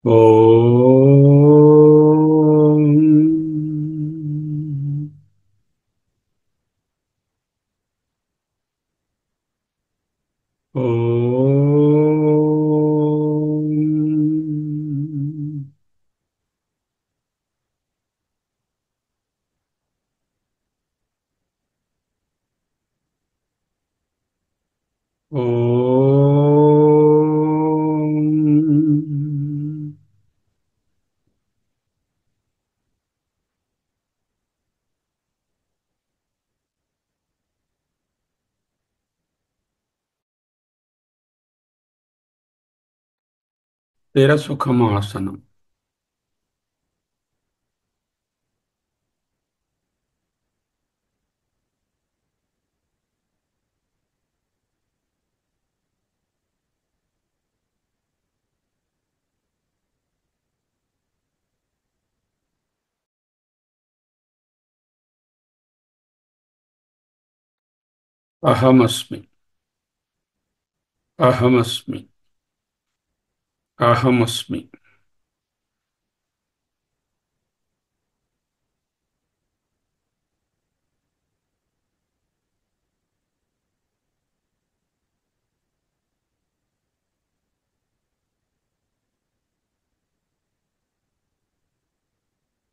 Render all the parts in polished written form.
ఓం ఓం ఓం స్థిర సుఖమాసనం. అహమస్మి. అహమస్మి. అహమస్మి.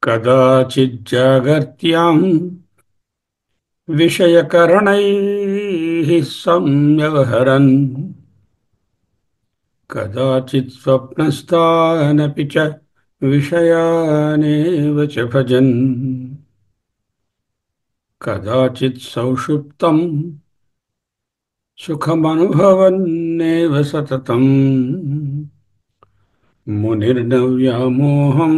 కదాచిజ్జాగర్త్యాం విషయకరణైః సంవ్యవహరన్ కదాచిత్ స్వప్నస్థానపి చ విషయానేవ చ భజన్ కదాచిత్ సౌషుప్తం సుఖమనుభవన్నేవ సతతం మునిర్నవ్యామోహం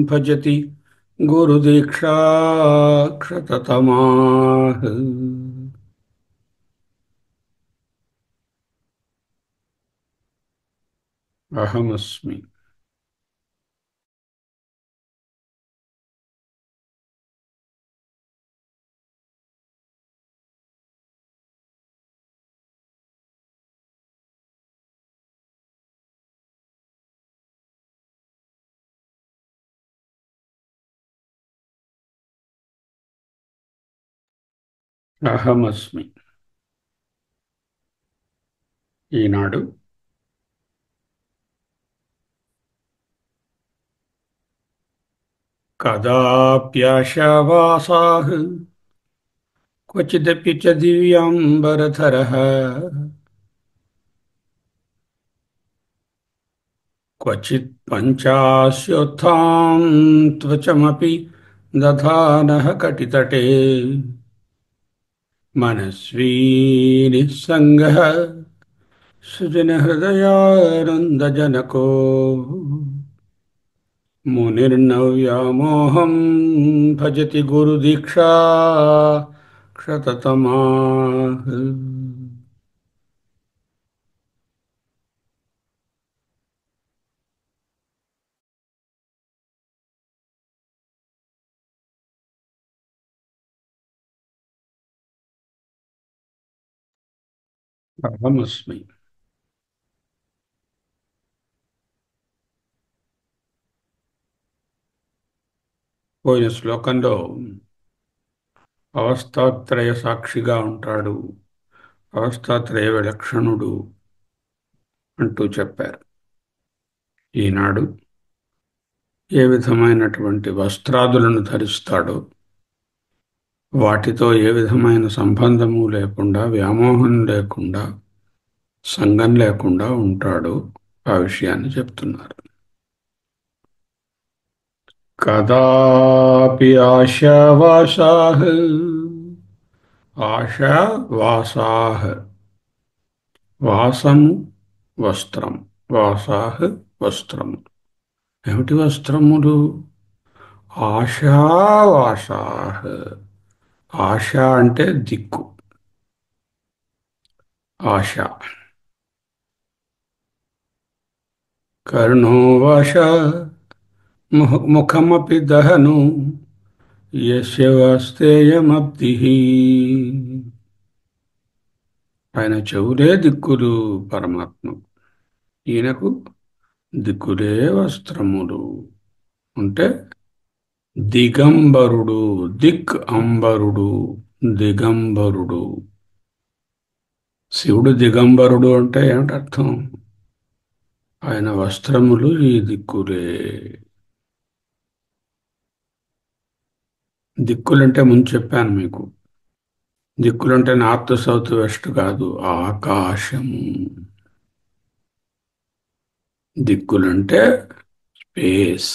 భజతి గురుదీక్షాక్షతతమాః. అహమస్మి. అహమస్మి. ఈనాడు కదాప్యాశావాసాః క్వచిదపి చ దివ్యాంబరధరః క్వచిత్ పంచాస్యోత్థాం త్వచమపి దధానః కటితటే మనస్వీ నిస్సంగః సుజనహృదయానందజనకో మునిర్నవ్యామోహం భజతి గురుదీక్షా క్షతతమాః. అహమస్మి. పోయిన శ్లోకంలో అవస్థాత్రయ సాక్షిగా ఉంటాడు, అవస్థాత్రయ విలక్షణుడు అంటూ చెప్పారు. ఈనాడు ఏ విధమైనటువంటి వస్త్రాదులను ధరిస్తాడో, వాటితో ఏ విధమైన సంబంధము లేకుండా, వ్యామోహం లేకుండా, సంగం లేకుండా ఉంటాడో ఆ విషయాన్ని చెప్తున్నారు. కదాపి ఆశావాసాః. ఆశావాసాః. వాసము వస్త్రం. వాసాః వస్త్రము. ఏమిటి వస్త్రములు? ఆశావాసాః. ఆశ అంటే దిక్కు. ఆశ. కర్ణో వాశ ముఖమపి దహను యస్య వాస్తేయమబ్ధిః. ఆయన చెవులే దిక్కులు పరమాత్మ. ఈయనకు దిక్కులే వస్త్రములు అంటే దిగంబరుడు. దిక్ అంబరుడు, దిగంబరుడు. శివుడు దిగంబరుడు అంటే ఏమిటి అర్థం? ఆయన వస్త్రములు ఈ దిక్కులే. దిక్కులంటే ముందు చెప్పాను మీకు. దిక్కులంటే నార్త్ సౌత్ వెస్ట్ కాదు, ఆకాశము. దిక్కులంటే space.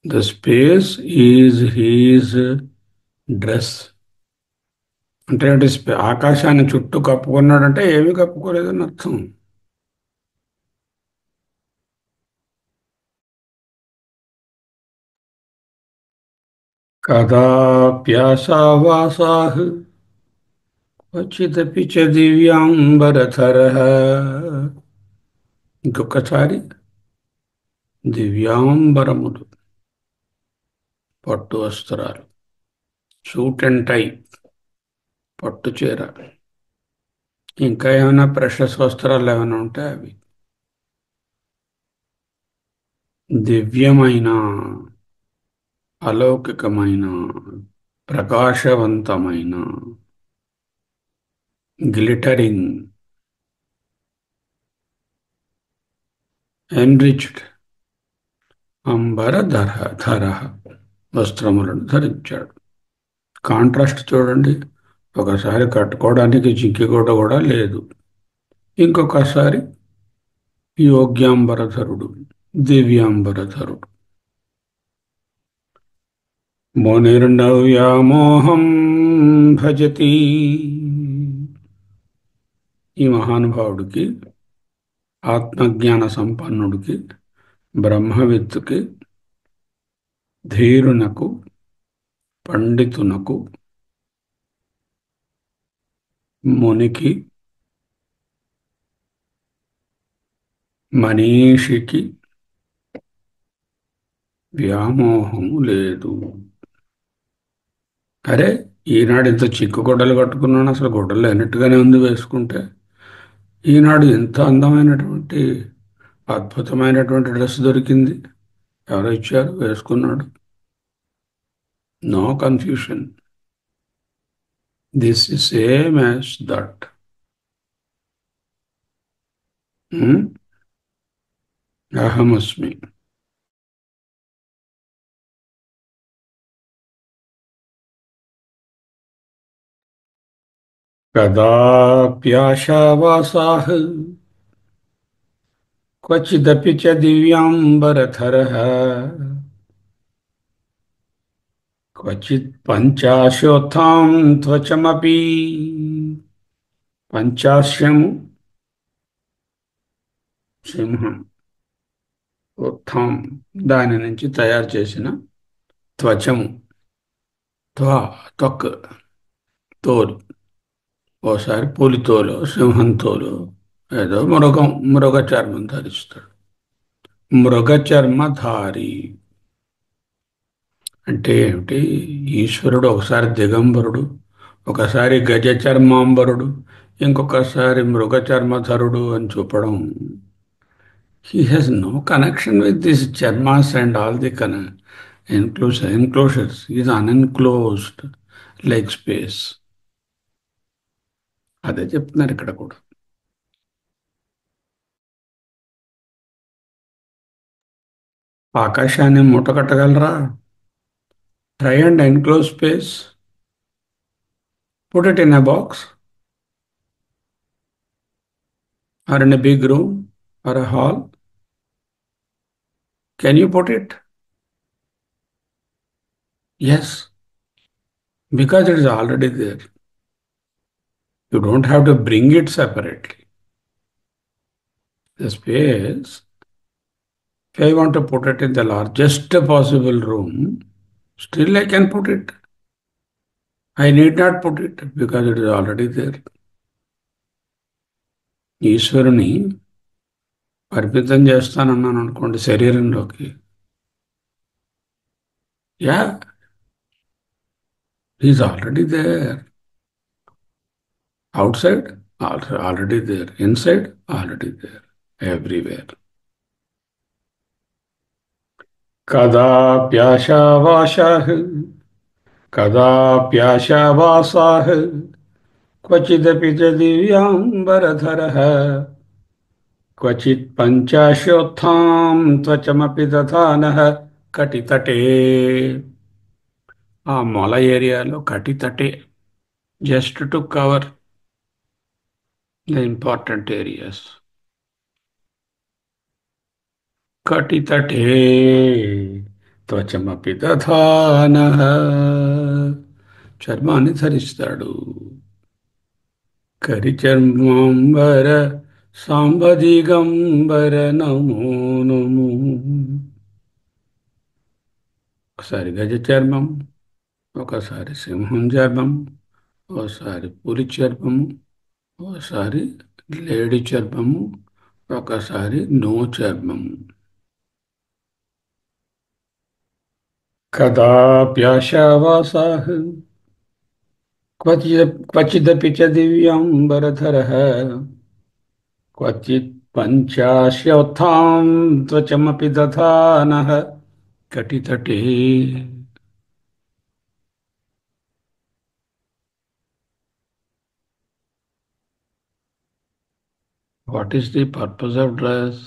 The space is his dress. అంటే ఏంటి? ఆకాశాన్ని చుట్టూ కప్పుకున్నాడంటే ఏమీ కప్పుకోలేదని అర్థం. కదాప్యాసావాసాః క్వచిదపి చ దివ్యాంబరధరః. ఇంకొకసారి. దివ్యాంబరములు, పట్టు వస్త్రాలు, సూట్ అండ్ టై, పట్టు చీర. ఇంకా ఏమైనా ప్రెషస్ వస్త్రాలు ఏమైనా ఉంటే అవి. దివ్యమైన, అలౌకికమైన, ప్రకాశవంతమైన, గ్లిటరింగ్, ఎన్రిచ్డ్ అంబరధర ధర వస్త్రములను ధరించాడు. కాంట్రాస్ట్ చూడండి. ఒకసారి కట్టుకోవడానికి జింకిగూడ కూడా లేదు, ఇంకొకసారి యోగ్యాంబరధరుడు, దివ్యాంబరధరుడు. మునిర్నవ్యామోహం భజతి. ఈ మహానుభావుడికి, ఆత్మజ్ఞాన సంపన్నుడికి, బ్రహ్మవిత్తుకి, ధీరునకు, పండితునకు, మునికి, మనీషికి వ్యామోహము లేదు. అరే, ఈనాడు ఇంత చిక్కు గుడ్డలు కట్టుకున్నాను, అసలు గుడ్డలు లేనట్టుగానే ఉంది వేసుకుంటే. ఈనాడు ఎంత అందమైనటువంటి, అద్భుతమైనటువంటి డ్రెస్ దొరికింది, ఎవరో ఇచ్చారు, వేసుకున్నాడు. No confusion. This is same as that. అహమస్మి. కదాప్యాశావాసాః క్వచిదపి చ దివ్యాంబరధరః క్వచిత్ పంచాశోత్థాం త్వచమపి. పంచాశ్యము సింహం, ఉత్థం దాని నుంచి తయారు చేసిన త్వచము. త్వక్, తోలు. ఓసారి పులి తోలు, సింహం తోలు, ఏదో మృగం, మృగ చర్మం ధరిస్తాడు. మృగ చర్మధారి అంటే ఏమిటి? ఈశ్వరుడు ఒకసారి దిగంబరుడు, ఒకసారి గజ చర్మాంబరుడు, ఇంకొకసారి మృగ చర్మధరుడు అని చెప్పడం. He has no connection with this చర్మాస్ and all the enclosures. Is unenclosed like space. అదే చెప్తున్నారు ఇక్కడ కూడా. ఆకాశాన్ని మూట కట్టగలరా? Try and enclose space. Put it in a box or in a big room or a hall. Can you put it? Yes, because it is already there. You don't have to bring it separately. The space, if I want to put it in the largest possible room, still I can put it. I need not put it because it is already there. ఈశ్వరుని పరిమితం చేస్తానన్నాను అనుకోండి శరీరంలోకి. Yeah, is already there. Outside, also already there. Inside, already there. Everywhere. कदाप्याशावासाः कदाप्याशावासाः क्वचिदपि च दिव्याम्बरधरः क्वचित् पञ्चाशोत्थां त्वचमपि दधानः कटितटे ఆ మొల ఏరియాలో కటితటే just to cover the important areas కటితటే త్వచమపి దధానః చర్మాన్ని ధరిస్తాడు కరిచర్మాంబర సాంబదిగంబర నమో నమో ఒకసారి గజ చర్మం ఒకసారి సింహం చర్మం ఓసారి పులి చర్మము ఓసారి లేడి చర్మము ఒకసారి నో చర్మము కదాప్యాశావాసాః క్వచిదపి చ దివ్యాంబరధరः క్వచిత్ పంచాశ్యోత్థాం త్వచమపి దధానः కటితటే what is the purpose of dress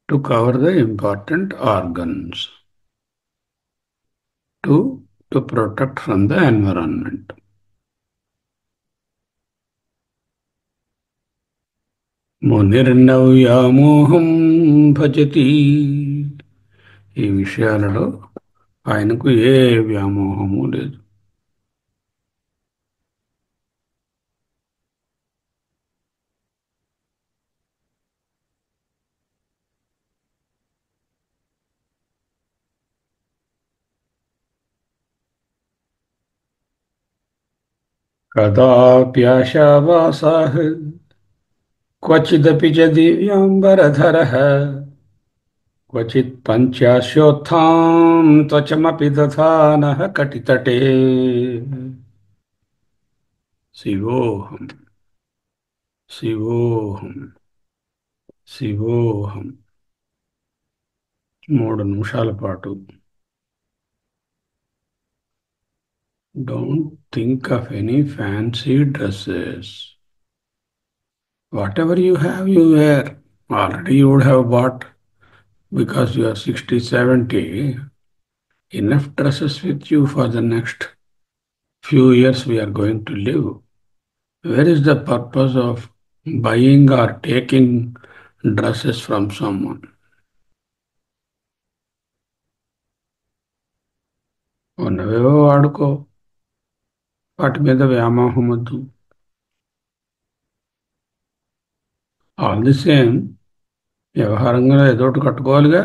to cover the important organs to protect from the environment మునిర్నవ్యామోహం భజతి ఈ విషయాలలో ఆయనకు ఏ వ్యామోహము లేదు కదాప్యాశావాసాః క్వచిదపి చ దివ్యాంబరధరः క్వచిత్ పంచాశోత్థాం త్వచమపి దధానः కటితటే శివోహం శివోహం శివోహం 3 నిమిషాల పాటు don't think of any fancy dresses whatever you have you wear already you would have bought because you are 60, 70 enough dresses with you for the next few years we are going to live. Where is the purpose of buying or taking dresses from someone? ఉన్నవేవో వాడుకో వాటి మీద వ్యామోహం వద్దు all the same వ్యవహారంగా ఏదో ఒకటి కట్టుకోవాలిగా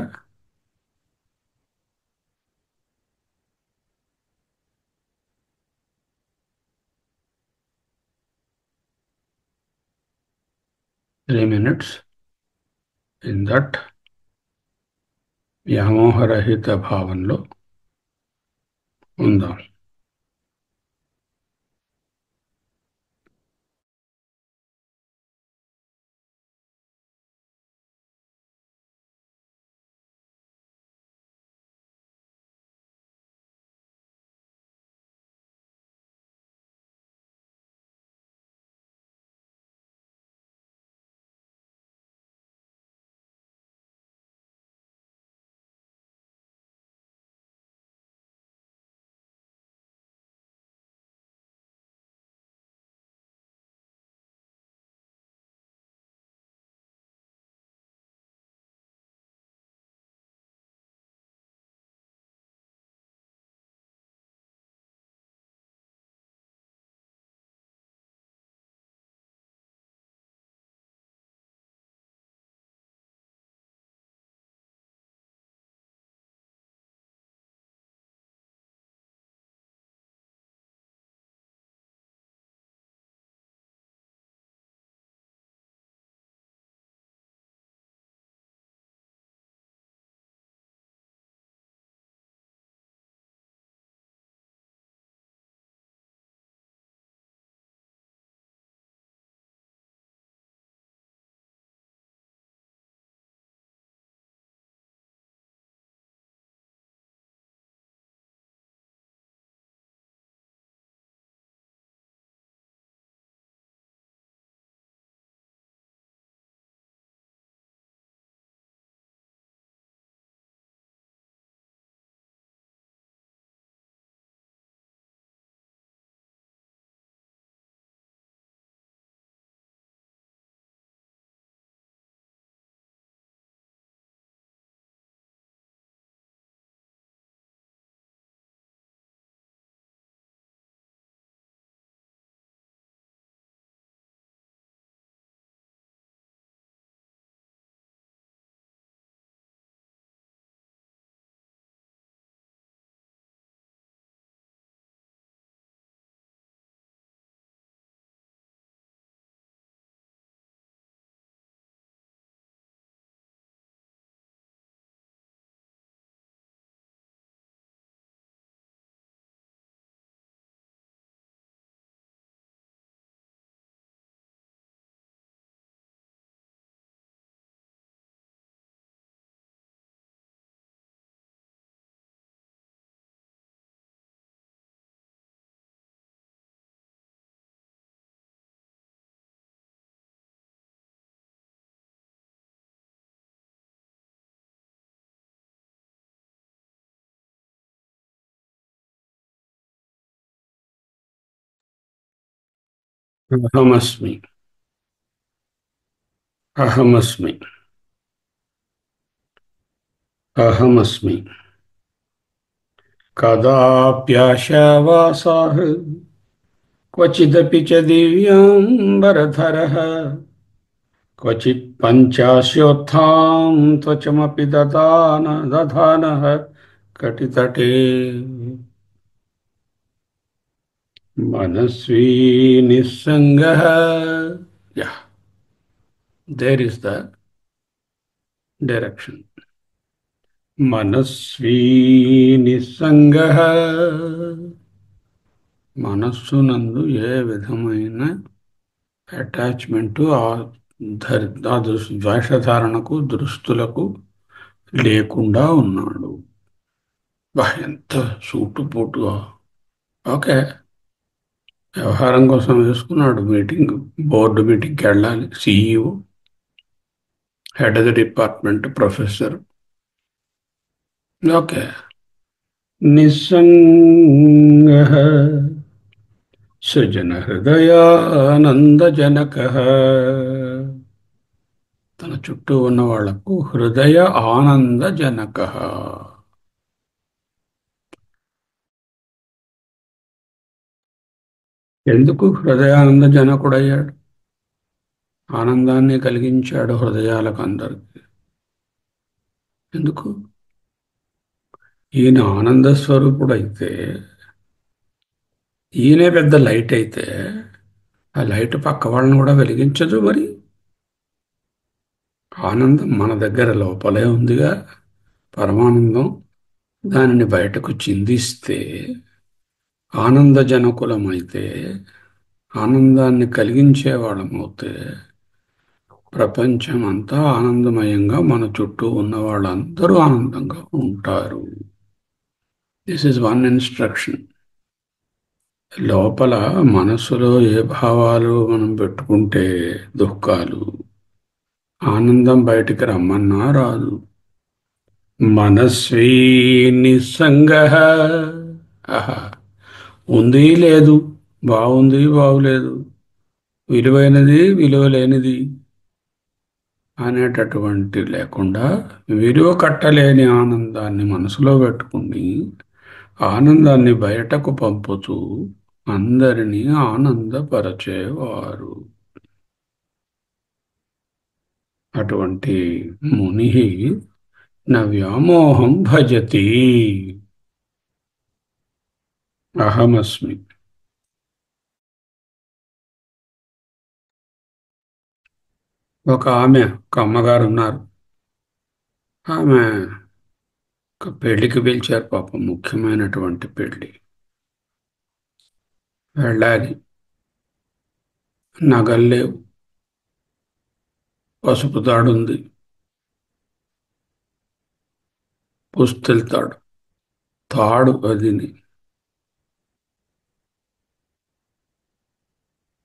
3 minutes in that వ్యామోహరహిత భావంలో ఉందాం అహమస్మి. అహమస్మి. అహమస్మి. కదాప్యాశావాసాః క్వచిదపి చ దివ్యాంబరధరః క్వచిత్ పంచాస్యోత్థాం త్వచమపి దధానః కటితటే. మనస్వీ నిస్సంగః. Yeah, there is the direction. మనస్వీ నిస్సంగః. మనస్సునందు ఏ విధమైన అటాచ్మెంటు ఆ వేషధారణకు దృష్టులకు లేకుండా ఉన్నాడు. ఎంత సూటుపోటుగా. ఓకే, వ్యవహారం కోసం వేసుకున్నాడు మీటింగ్. బోర్డు మీటింగ్కి వెళ్ళాలి. CEO, head of the department, professor. Okay. నిస్సంగ సృజన హృదయానందజనక. తన చుట్టూ ఉన్న వాళ్లకు హృదయ ఆనందజనక. ఎందుకు హృదయానందజనకుడయ్యాడు? ఆనందాన్ని కలిగించాడు హృదయాలకు అందరికి. ఎందుకు? ఈయన ఆనంద స్వరూపుడైతే, ఈయనే పెద్ద లైట్ అయితే, ఆ లైట్ పక్క వాళ్ళని కూడా వెలిగించదు మరి. ఆనందం మన దగ్గర లోపలే ఉందిగా, పరమానందం. దానిని బయటకు చిందిస్తే, ఆనందజనకులమైతే, ఆనందాన్ని కలిగించే వాళ్ళమవుతే, ప్రపంచం అంతా ఆనందమయంగా మన చుట్టూ ఉన్న వాళ్ళందరూ ఆనందంగా ఉంటారు. This is one instruction. లోపల మనసులో ఏ భావాలు మనం పెట్టుకుంటే దుఃఖాలు, ఆనందం బయటికి రమ్మన్నా రాదు. మనస్వీ నిస్సంగః. ఆహా, ఉంది లేదు, బాగుంది బాగులేదు, విలువైనది విలువలేనిది అనేటటువంటి లేకుండా, విలువ కట్టలేని ఆనందాన్ని మనసులో పెట్టుకుని ఆనందాన్ని బయటకు పంపుతూ అందరినీ ఆనందపరచేవారు. అటువంటి ముని న వ్యామోహం భజతి. అహమస్మి. ఒక అమ్మగారు ఉన్నారు. ఆమె ఒక పెళ్లికి పిలిచారు. పాపం, ముఖ్యమైనటువంటి పెళ్లి. వెళ్ళాలి. నగల్లేవు, పసుపు తాడుంది, పుస్తెల తాడు, తాడు అదిని,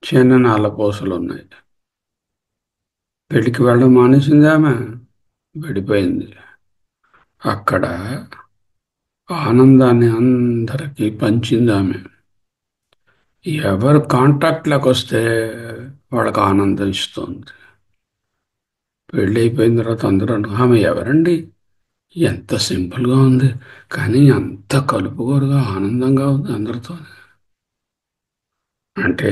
చిన్న నల్లపూసలు ఉన్నాయి. పెళ్లికి వెళ్ళడం మానేసింది ఆమె. వెళ్ళిపోయింది. అక్కడ ఆనందాన్ని అందరికీ పంచింది ఆమె. ఎవరు కాంటాక్ట్లోకి వస్తే వాళ్ళకి ఆనందం ఇస్తుంది. పెళ్ళి అయిపోయిన తర్వాత అందరూ ఆమె ఎవరండి, ఎంత సింపుల్గా ఉంది, కానీ అంత కలుపుగోరుగా ఆనందంగా ఉంది అందరితో. అంటే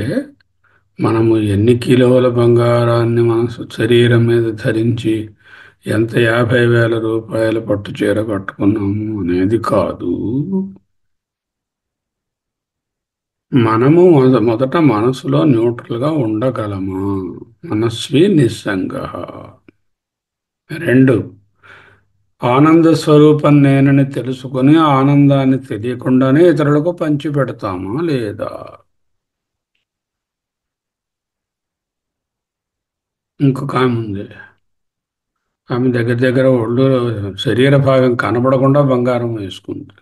మనము ఎన్ని కిలోల బంగారాన్ని మన శరీరం మీద ధరించి ఎంత 50,000 రూపాయల పట్టు చీర కట్టుకున్నాము అనేది కాదు. మనము మొదట మనసులో న్యూట్రల్గా ఉండగలమా? మనస్వి నిస్సంగ. రెండు, ఆనంద స్వరూపం నేనని తెలుసుకుని ఆనందాన్ని తెలియకుండానే ఇతరులకు పంచి పెడతామా లేదా? ఇంకొక ఆమె ఉంది. ఆమె దగ్గర దగ్గర ఒళ్ళు, శరీర భాగం కనబడకుండా బంగారం వేసుకుంది.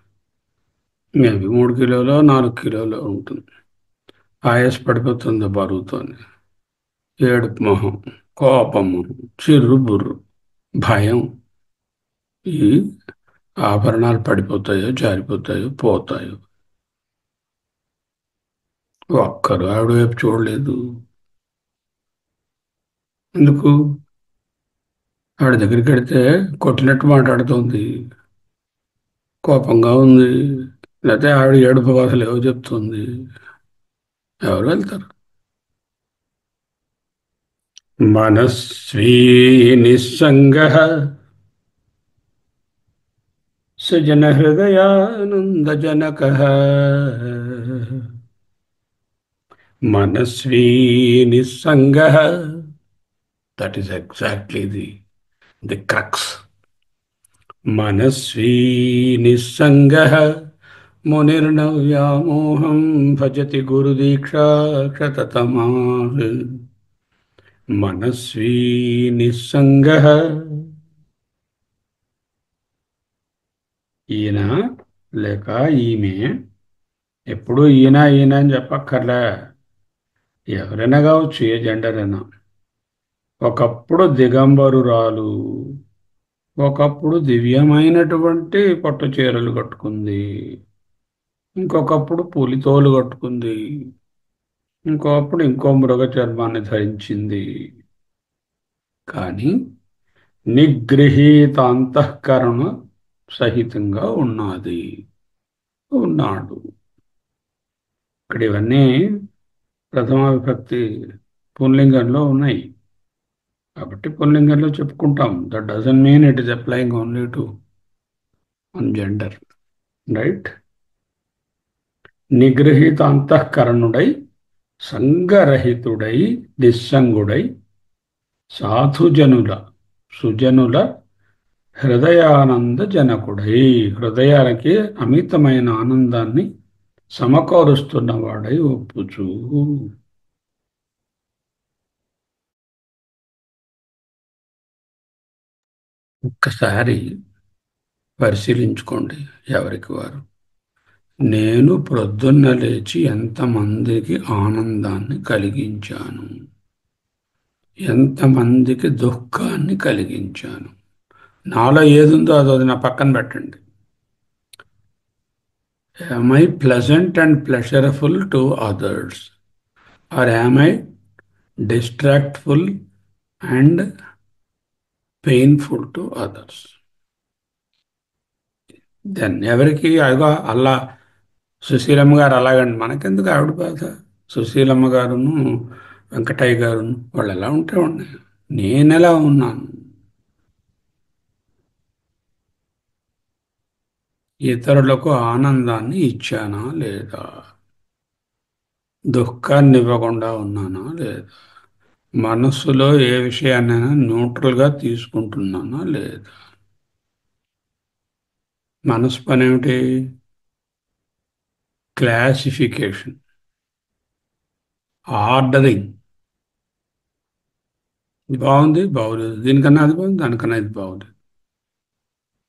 మేబీ 3 కిలోలో 4 కిలోలో ఉంటుంది. ఆయాస పడిపోతుంది బరువుతోని. ఏడుపు మొహం, కోపం మొహం, చిర్రు బుర్రు, భయం. ఈ ఆభరణాలు పడిపోతాయో జారిపోతాయో పోతాయో. ఒక్కరు ఆవిడ వైపు చూడలేదు. ఎందుకు? ఆవిడ దగ్గరికి వెడితే కొట్టినట్టు మాట్లాడుతోంది, కోపంగా ఉంది, లేకపోతే ఆవిడ ఏడుపు బాధలు ఏవో చెప్తుంది. ఎవరు వెళ్తారు? మనస్వీ నిస్సంగ సజన హృదయానందజనక. మనస్వీ నిస్సంగ, that is exactly the crux. మనస్వీ నిస్సంగ మునిర్నవ్యామోహం భజతి గురుదీక్షా క్షతతమా. మనస్వీ నిస్సంగ. ఈయన లేక ఈమె, ఎప్పుడు ఈయన ఈయన అని చెప్పక్కర్లే, ఎవరైనా కావచ్చు, ఏ జెండర్ అయినా. ఒకప్పుడు దిగంబరురాలు, ఒకప్పుడు దివ్యమైనటువంటి పట్టు చీరలు కట్టుకుంది, ఇంకొకప్పుడు పులితోలు కట్టుకుంది, ఇంకొకప్పుడు ఇంకో మృగ చర్మాన్ని ధరించింది. కానీ నిగృహీత అంతఃకరణ సహితంగా ఉన్నది, ఉన్నాడు. ఇక్కడ ఇవన్నీ ప్రథమ విభక్తి పుంలింగంలో ఉన్నాయి, కాబట్టి పుల్లింగంలో చెప్పుకుంటాం. That doesn't mean it is applying only to one gender, right? నిగృహీత అంతఃకరణుడై, సంగరహితుడై, నిస్సంగుడై, సాధుజనుల సుజనుల హృదయానంద జనకుడై, హృదయాలకి అమితమైన ఆనందాన్ని సమకూరుస్తున్నవాడై ఒప్పుచూ. ఒక్కసారి పరిశీలించుకోండి ఎవరికి వారు. నేను ప్రొద్దున్న లేచి ఎంతమందికి ఆనందాన్ని కలిగించాను, ఎంతమందికి దుఃఖాన్ని కలిగించాను. నాలో ఏదుందో అది నా పక్కన పెట్టండి. Am I pleasant and pleasureful to others, or am I distractful and painful to others? Then ఎవరికి అదిగో అల్లా సుశీలమ్మ గారు అలాగండి, మనకెందుకు ఆవిడ బాధ? సుశీలమ్మ గారును వెంకటయ్య గారును వాళ్ళు ఎలా ఉంటే ఉన్నాయి, నేను ఎలా ఉన్నాను? ఇతరులకు ఆనందాన్ని ఇచ్చానా లేదా? దుఃఖాన్ని ఇవ్వకుండా ఉన్నానా లేదా? మనస్సులో ఏ విషయాన్నైనా న్యూట్రల్గా తీసుకుంటున్నానా లేదా? మనసు పని ఏమిటి? Classification, ordering. ఇది బాగుంది, బాగోలేదు, దీనికన్నా అది బాగుంది, దానికన్నా ఇది బాగుంది,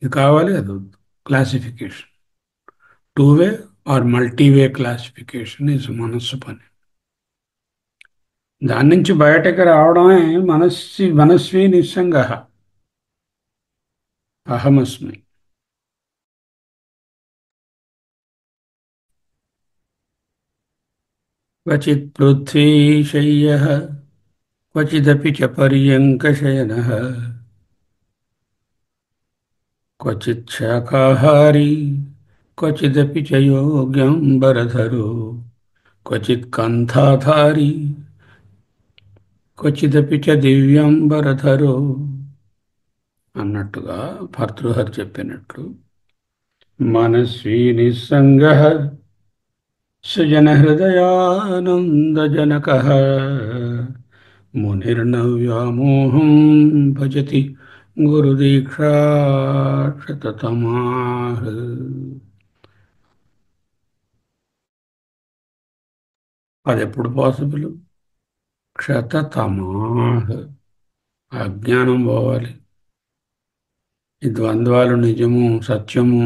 ఇది కావాలి, అది వద్దు. Classification, two way or multiway classification is మనస్సు పని. దాని నుంచి బయటకు రావడమే మనస్వి నిస్సంగ, అహమస్మి. క్వచిత్ పృథ్వీశయ్యః క్వచిదపి చ పర్యంకశయనః క్వచిత్ శాకాహారీ క్వచిదపి చ యోగ్యంబరధరో క్వచిత్ కంఠాధారీ క్వచిదపి చ దివ్యంబరధరో అన్నట్టుగా భర్తృహరి చెప్పినట్లు మనస్వీ నిస్సంగః సుజన హృదయానందజనకః మునిర్నవ్యామోహం భజతి గురుదీక్షాక్షతతమాః. అది ఎప్పుడు పాసిబుల్? క్షతతమాః. అజ్ఞానం పోవాలి, ఈ ద్వంద్వాలు నిజము సత్యము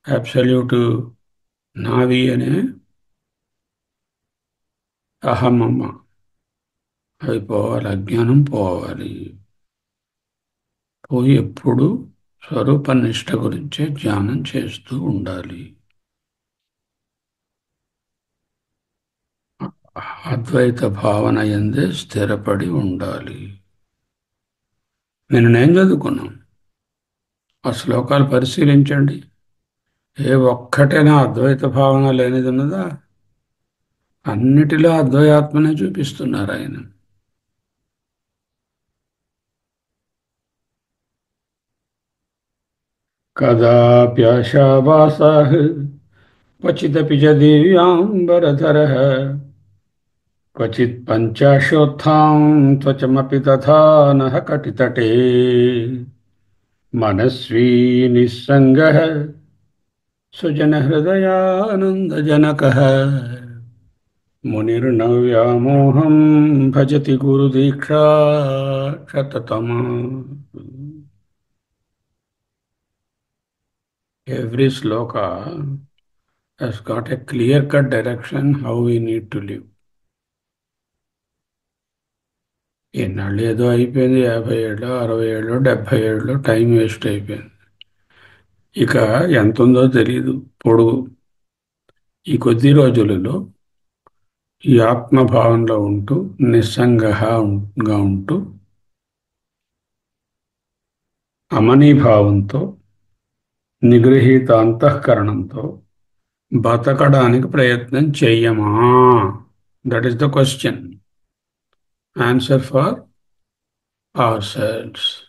అబ్సల్యూట్ నావి అనే అహమమ్మ అవి పోవాలి, అజ్ఞానం పోవాలి. పోయి ఎప్పుడు స్వరూప నిష్ట గురించే ధ్యానం చేస్తూ ఉండాలి. అద్వైత భావన ఎందే స్థిరపడి ఉండాలి. నేను చదువుకున్నాను. ఆ శ్లోకాలు పరిశీలించండి. ఏ ఒక్కటైనా అద్వైత భావన లేనిది ఉన్నదా? అన్నిటిలో అద్వైతాత్మనే చూపిస్తున్నారు ఆయన. కదాప్యాశావాసాః క్వచిదపి చ దివ్యాంబరధరః క్వచిత్ పంచాశోత్థాం త్వచమపి తథా నః కటితటే మనస్వీ నిస్సంగః సుజనహృదయానందజనకः మునిర్నవ్యామోహం భజతి గురుదీక్షాక్షతతమా. Every sloka has got a clear-cut direction how we need to live. ఎన్నాళ్ళు ఏదో అయిపోయింది, 50 ఏళ్ళు 60 ఏళ్ళు 70 ఏళ్ళు టైం వేస్ట్ అయిపోయింది. ఇక ఎంత ఉందో తెలియదు పొడుగు. ఈ కొద్ది రోజులలో ఈ ఆత్మభావంలో ఉంటూ నిస్సంగగా ఉంటూ అమనీభావంతో నిగృహీత అంతఃకరణంతో బతకడానికి ప్రయత్నం చెయ్యమా? That is the question. Answer for our selves.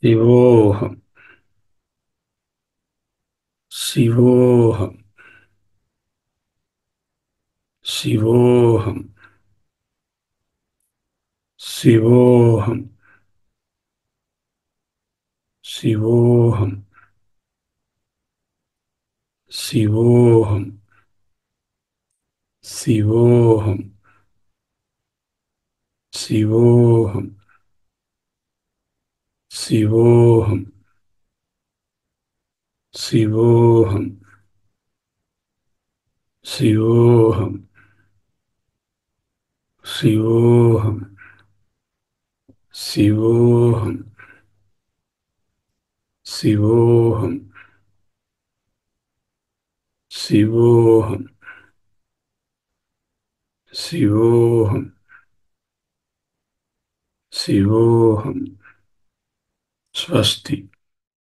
శివోహం శివోహం శివోహం శివోహం శివోహం శివోహం శివోహం శివోహం శివోహం శివోహం శివోహం శివోహం శివోహం శివోహం శివోహం శివోహం శివోహం. స్వస్తి.